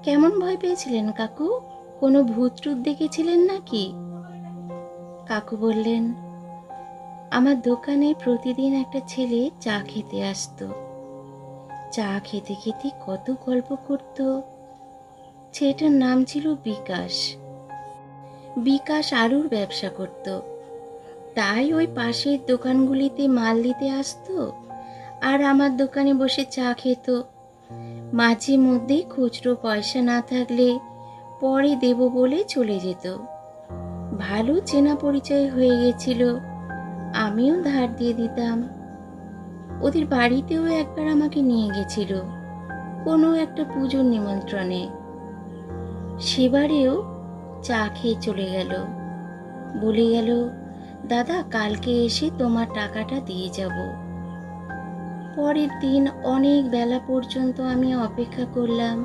কেমন ভয় পেয়েছিলেন কাকু? কোনো ভূত টুত দেখেছিলেন নাকি? কাকু বললেন, আমার দোকানে প্রতিদিন একটা ছেলে চা খেতে আসতো। চা খেতে খেতে কত গল্প করত। ছেলেটার নাম ছিল বিকাশ। বিকাশ আলুর ব্যবসা করত, তাই ওই পাশের দোকানগুলিতে মাল দিতে আসতো আর আমার দোকানে বসে চা খেত। মাঝে মধ্যে খুচরো পয়সা না থাকলে পরে দেব বলে চলে যেত। ভালো চেনা পরিচয় হয়ে গেছিল, আমিও ধার দিয়ে দিতাম। ওদের বাড়িতেও একবার আমাকে নিয়ে গেছিল কোনো একটা পুজোর নিমন্ত্রণে। সেবারেও চা খেয়ে চলে গেল, বলে গেল, দাদা কালকে এসে তোমার টাকাটা দিয়ে যাব। পরের দিন অনেক বেলা পর্যন্ত আমি অপেক্ষা করলাম।